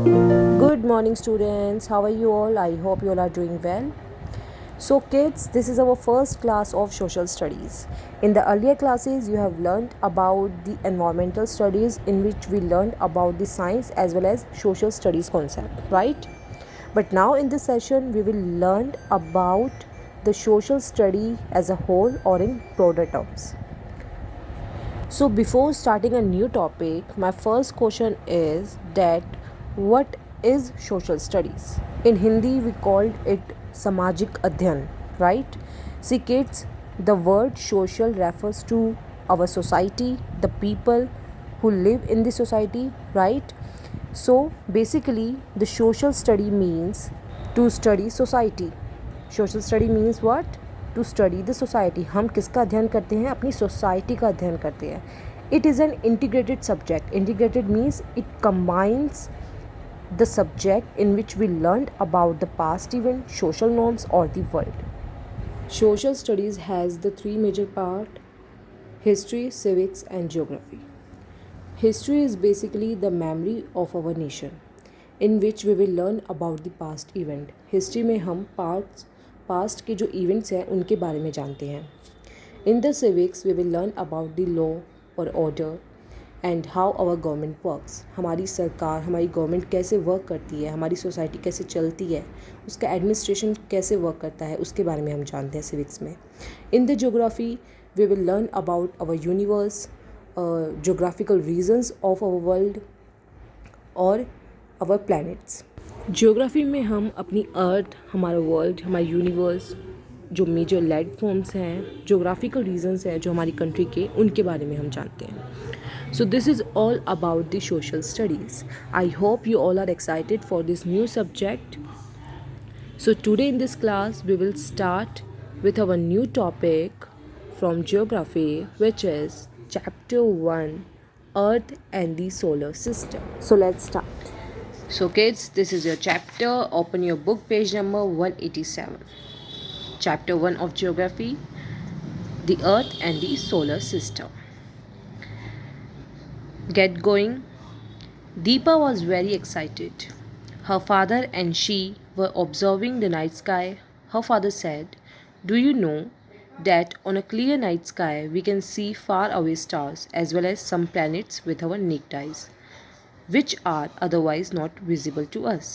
Good morning, students. How are you all? I hope you all are doing well. So, kids, this is our first class of social studies. In the earlier classes, you have learned about the environmental studies, in which we learned about the science as well as social studies concept, right? But now in this session, we will learn about the social study as a whole or in broader terms. So before starting a new topic, my first question is that what is social studies? In Hindi we called it Samajik Adhyan, right? See kids, the word social refers to our society, the people who live in the society, right? So basically the social study means to study society. Social study means what? To study the society. हम किसका अध्ययन करते हैं? अपनी society का अध्ययन करते हैं. It is an integrated subject. Integrated means it combines the subject in which we learned about the past event, social norms or the world. Social studies has the three major part: history, civics and geography. History is basically the memory of our nation in which we will learn about the past event. History में हम past के जो events हैं उनके बारे में जानते हैं. In the civics we will learn about the law और order and how our government works. हमारी सरकार, हमारी गवर्नमेंट कैसे वर्क करती है, हमारी सोसाइटी कैसे चलती है, उसका एडमिनिस्ट्रेशन कैसे वर्क करता है, उसके बारे में हम जानते हैं सिविक्स में. In the geography we will learn about our universe, geographical regions of our world और आवर प्लैनेट्स. ज्योग्राफी में हम अपनी अर्थ, हमारा वर्ल्ड, हमारा यूनिवर्स, जो मेजर लैंड फॉर्म्स हैं, ज्योग्राफिकल रीजन्स हैं जो हमारी कंट्री के, उनके बारे में हम जानते हैं. So this is all about the social studies. I hope you all are excited for this new subject. So today in this class we will start with our new topic from geography, which is chapter 1, Earth and the Solar System. So let's start. So kids, this is your chapter. Open your book, page number 187. Chapter 1 of geography, the Earth and the Solar System. Get going. Deepa was very excited. Her father and she were observing the night sky. Her father said, "Do you know that on a clear night sky we can see far away stars as well as some planets with our naked eyes, which are otherwise not visible to us?"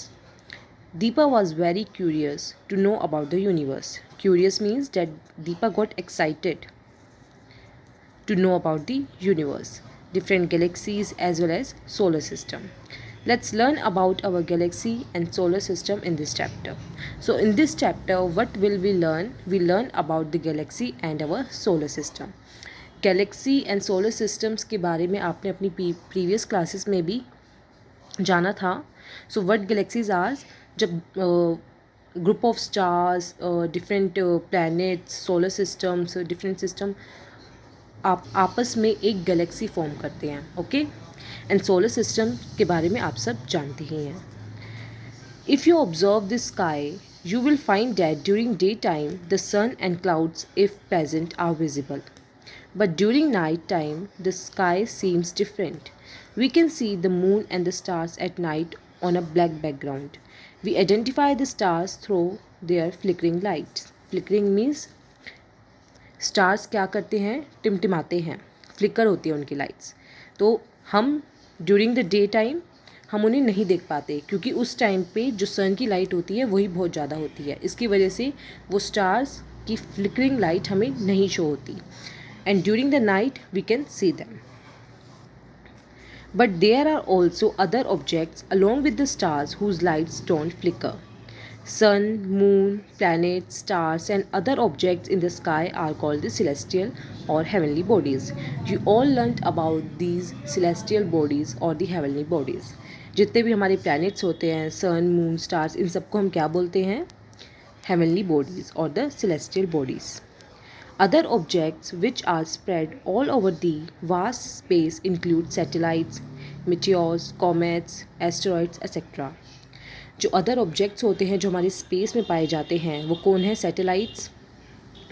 Deepa was very curious to know about the universe. Curious means that Deepa got excited to know about the universe, different galaxies as well as solar system. Let's learn about our galaxy and solar system in this chapter. So in this chapter, what will we learn? We learn about the galaxy and our solar system. Galaxy and solar systems के बारे में आपने अपनी previous classes में भी जाना था. So what galaxies are, जब group of stars, different planets, solar systems, different system आप आपस में एक गैलेक्सी फॉर्म करते हैं. ओके, एंड सोलर सिस्टम के बारे में आप सब जानते ही हैं. If you observe the sky you will find that during daytime the sun and clouds, if present, are visible. But during night time the sky seems different. We can see the moon and the stars at night on a black background. We identify the stars through their flickering lights. Flickering means stars क्या करते हैं? टिमटिमाते हैं, flicker होती है उनकी lights. तो हम ड्यूरिंग द डे टाइम हम उन्हें नहीं देख पाते, क्योंकि उस टाइम पे जो सन की लाइट होती है वही बहुत ज़्यादा होती है. इसकी वजह से वो स्टार्स की फ्लिकरिंग लाइट हमें नहीं शो होती. And during the night we can see them. But there are also other objects along with the stars whose lights don't flicker. Sun, moon, planets, stars and other objects in the sky are called the celestial or heavenly bodies. You all learnt about these celestial bodies or the heavenly bodies. जितने भी हमारे planets होते हैं, sun, moon, stars, इन सबको हम क्या बोलते हैं? Heavenly bodies or the celestial bodies. Other objects which are spread all over the vast space include satellites, meteors, comets, asteroids, etc. जो अदर ऑब्जेक्ट्स होते हैं जो हमारे स्पेस में पाए जाते हैं वो कौन है? Satellites.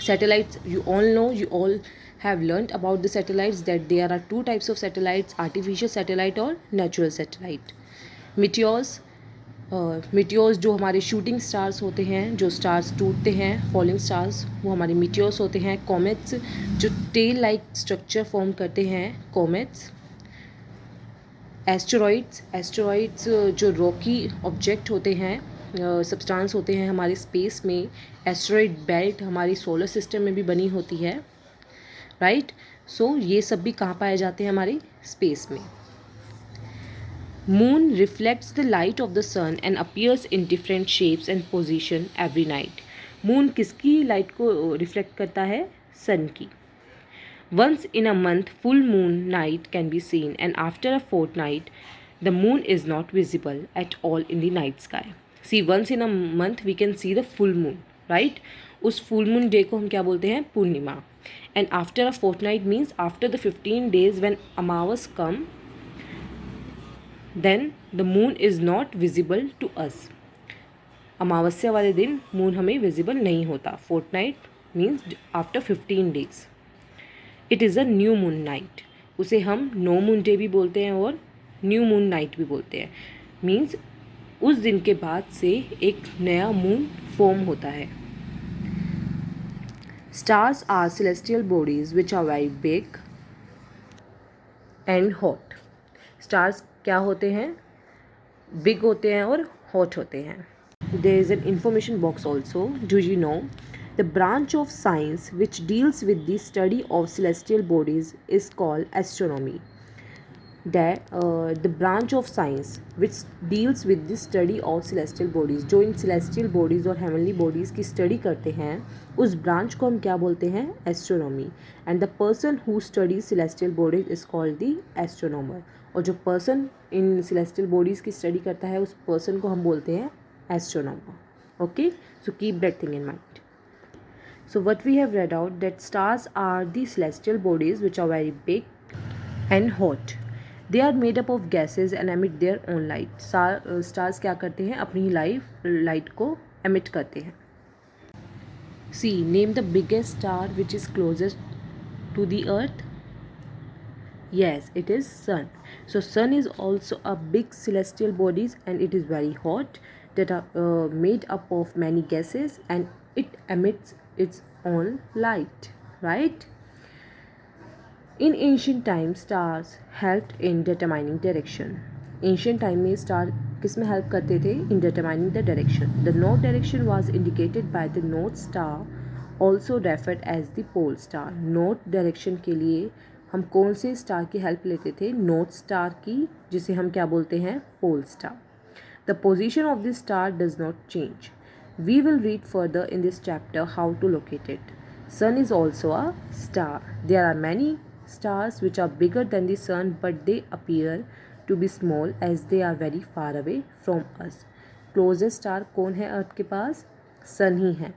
Satellites you all know, you all have learned about the satellites that there are two types of satellites, artificial satellite और नेचुरल सैटेलाइट. मिटियोर्स, मिटियोर्स जो हमारे शूटिंग स्टार्स होते हैं, जो स्टार्स टूटते हैं, फॉलिंग स्टार्स, वो हमारे मिटियोर्स होते हैं। कॉमेट्स जो टेल लाइक स्ट्रक्चर फॉर्म करते हैं, कॉमेट्स। एस्टेरॉइड्स, एस्टेरॉइड्स जो रॉकी ऑब्जेक्ट होते हैं, सब्सटेंस होते हैं हमारे स्पेस में। एस्टेरॉइड बेल्ट हमारी सोलर सिस्टम में भी बनी होती है, राइट। सो ये सब भी कहाँ पाए जाते हैं, हमारे स्पेस में। Moon reflects the light of the sun and appears in different shapes and position every night. Moon किसकी लाइट को रिफ्लेक्ट करता है, सन की। Once in a month, full moon night can be seen, and after a fortnight, the moon is not visible at all in the night sky. See, once in a month we can see the full moon, right? उस full moon day को हम क्या बोलते हैं, पूर्णिमा. And after a fortnight means after the 15 days when Amavas come, then the moon is not visible to us. अमावस्या वाले दिन moon हमें visible नहीं होता. Fortnight means after 15 days. It is a new moon night. उसे हम no moon day भी बोलते हैं और न्यू मून नाइट भी बोलते हैं. मीन्स उस दिन के बाद से एक नया मून फॉर्म होता है. Stars are celestial bodies which are very big and hot. Stars क्या होते हैं, बिग होते हैं और हॉट होते हैं. There is an information box also. Do you know the branch of science which deals with the study of celestial bodies is called astronomy. The branch of science which deals with the study of celestial bodies, जो इन celestial bodies और heavenly bodies की study करते हैं, उस branch को हम क्या बोलते हैं, astronomy. And the person who studies celestial bodies is called the astronomer. और जो person इन celestial bodies की study करता है, उस person को हम बोलते हैं astronomer. Okay, so keep that thing in mind. So what we have read out, that stars are the celestial bodies which are very big and hot. They are made up of gases and emit their own light. Stars क्या करते हैं, अपनी light को emit करते हैं. See, name the biggest star which is closest to the earth. Yes, it is sun. So sun is also a big celestial bodies and it is very hot, that are made up of many gases and it emits its own light, right? In ancient times, stars helped in determining direction. Ancient time में star किस में help करते थे, in determining the direction. The north direction was indicated by the north star, also referred as the pole star. North direction के लिए हम कौन से स्टार की हेल्प लेते थे, नॉर्थ स्टार की, जिसे हम क्या बोलते हैं, pole star. The position of this star does not change. We will read further in this chapter how to locate it. Sun is also a star. There are many stars which are bigger than the sun, but they appear to be small as they are very far away from us. Closest star कौन है अर्थ के पास, sun ही है.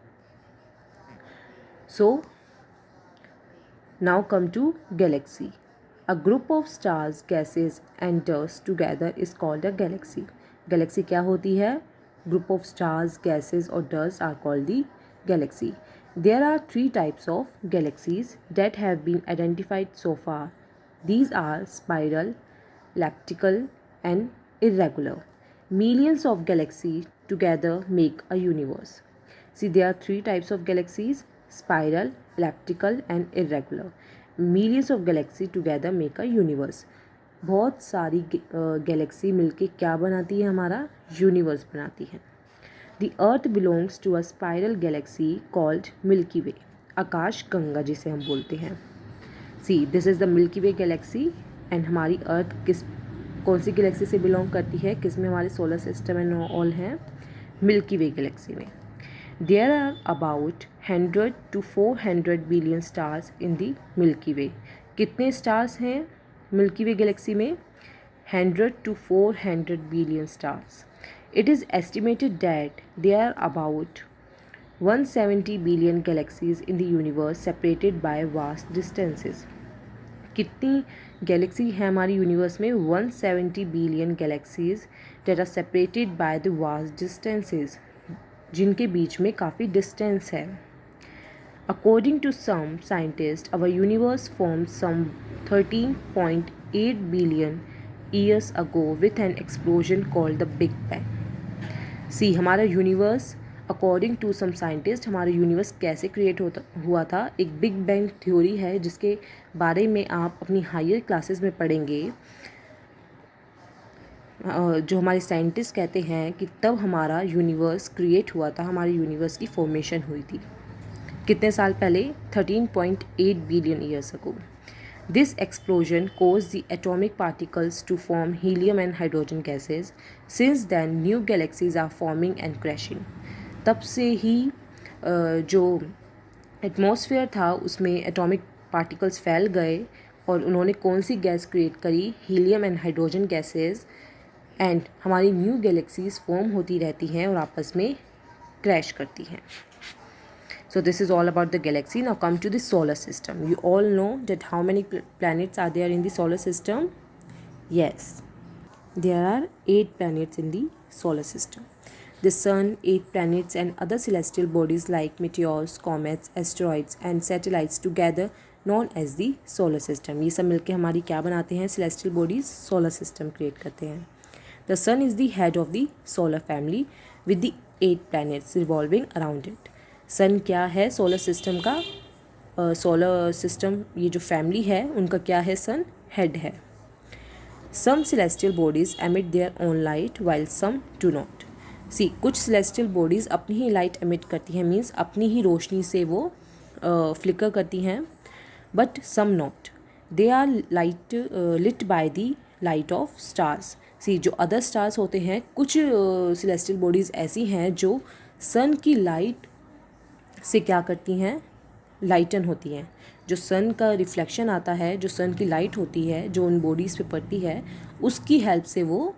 So now come to galaxy. A group of stars, gases and dust together is called a galaxy. Galaxy क्या होती है, group of stars, gases or dust are called the galaxy. There are 3 types of galaxies that have been identified so far. These are spiral, elliptical and irregular. Millions of galaxies together make a universe. See, there are 3 types of galaxies: spiral, elliptical and irregular. Millions of galaxies together make a universe. बहुत सारी Galaxy मिलके क्या बनाती है, हमारा universe बनाती है. The earth belongs to a spiral galaxy called Milky Way. आकाश गंगा जिसे हम बोलते हैं. See, this is the Milky Way galaxy. And हमारी अर्थ कौन सी गैलेक्सी से बिलोंग करती है, किस में हमारे सोलर सिस्टम एंड ऑल हैं, मिल्की वे गैलेक्सी में. There are about 100 to 400 billion stars in the Milky Way. कितने स्टार्स हैं मिल्की वे गैलेक्सी में, 100 to 400 billion stars. It is estimated that there are about 170 billion galaxies in the universe separated by vast distances. कितनी Galaxy है हमारी universe में, 170 billion galaxies that are separated by the vast distances, जिनके बीच में काफ़ी distance है. According to some scientists, our universe forms some 13.8 billion years ago with an explosion called the Big Bang. See, हमारा universe according to some scientist हमारा universe कैसे create हुआ था, एक बिग बैंग थ्योरी है जिसके बारे में आप अपनी हायर क्लासेस में पढ़ेंगे। जो हमारे साइंटिस्ट कहते हैं कि तब हमारा यूनिवर्स क्रिएट हुआ था, हमारे यूनिवर्स की फॉर्मेशन हुई थी। कितने साल पहले? 13.8 billion years ago. This explosion caused the atomic particles to form helium and hydrogen gases. Since then, new galaxies are forming and crashing. तब से ही जो एटमॉस्फेयर था उसमें एटॉमिक पार्टिकल्स फैल गए और उन्होंने कौन सी गैस क्रिएट करी? Helium and hydrogen gases. And हमारी न्यू गैलेक्सीज फॉर्म होती रहती हैं और आपस में क्रैश करती हैं। So this is all about the galaxy. Now come to the solar system. You all know that how many planets are there in the solar system? Yes, there are 8 planets in the solar system. The sun, 8 planets and other celestial bodies like meteors, comets, asteroids and satellites together known as the solar system. ये सब मिलके हमारी क्या बनाते हैं? celestial bodies solar system create करते हैं. The sun is the head of the solar family with the 8 planets revolving around it. सन क्या है? सोलर सिस्टम का सोलर सिस्टम ये जो फैमिली है उनका क्या है? सन हेड है। Some celestial bodies emit their own light while some do not. See, कुछ सेलेस्टियल बॉडीज़ अपनी ही लाइट एमिट करती हैं, मीन्स अपनी ही रोशनी से वो फ्लिकर करती हैं, but some not. They are light lit by the light of stars. See, जो अदर स्टार्स होते हैं, कुछ सेलेस्टियल बॉडीज़ ऐसी हैं जो सन की लाइट से क्या करती हैं? लाइटन होती हैं। जो सन का रिफ्लेक्शन आता है, जो सन की लाइट होती है जो उन बॉडीज़ पे पड़ती है, उसकी हेल्प से वो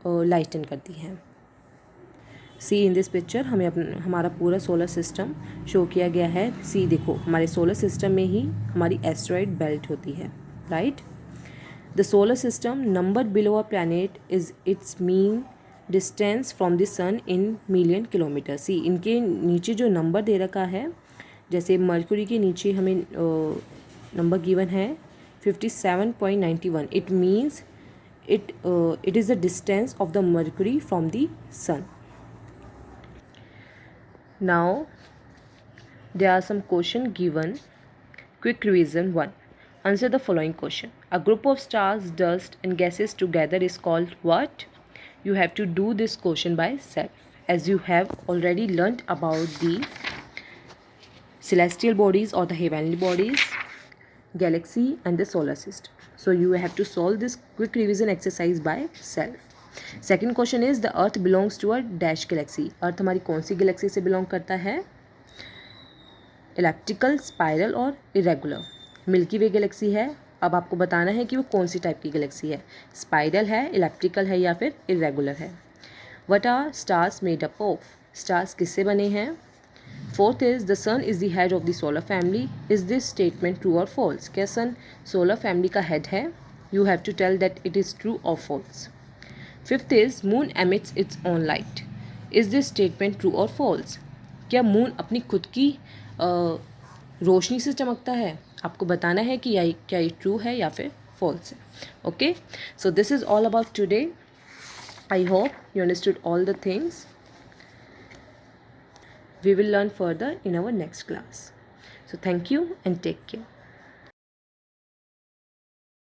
लाइटन करती हैं। सी, इन दिस पिक्चर हमें हमारा पूरा सोलर सिस्टम शो किया गया है। सी देखो, हमारे सोलर सिस्टम में ही हमारी एस्टेरॉयड बेल्ट होती है, right. The solar system number below a planet is its mean distance from the sun in million kilometre. See, इनके नीचे जो नंबर दे रखा है, जैसे मर्क्यूरी के नीचे हमें नंबर गिवन है 57.91, it means it is the distance of the Mercury from the sun. Now there are some question given. Quick revision 1. Answer the following question. A group of stars, dust and gases together is called what? You have to do this question by self, as you have already learnt about the celestial bodies or the heavenly bodies, galaxy and the solar system. So you have to solve this quick revision exercise by self. Second question is the earth belongs to a dash galaxy. earth हमारी कौन सी galaxy से belong करता है? Elliptical, spiral और irregular. Milky Way galaxy है। अब आपको बताना है कि वो कौन सी टाइप की गैलेक्सी है, स्पाइरल है, इलेप्टिकल है या फिर इरेगुलर है। What are stars made up of? Stars किससे बने हैं? Fourth is the sun is the head of the solar family. Is this statement true और फॉल्स? क्या सन सोलर फैमिली का हेड है? You have to tell that it is true और false. Fifth is moon emits its own light. Is this statement true और false? क्या moon अपनी खुद की रोशनी से चमकता है? आपको बताना है कि क्या ये ट्रू है या फिर फॉल्स है। Okay, so this is all about today. I hope you understood all the things. We will learn further in our next class. So thank you and take care.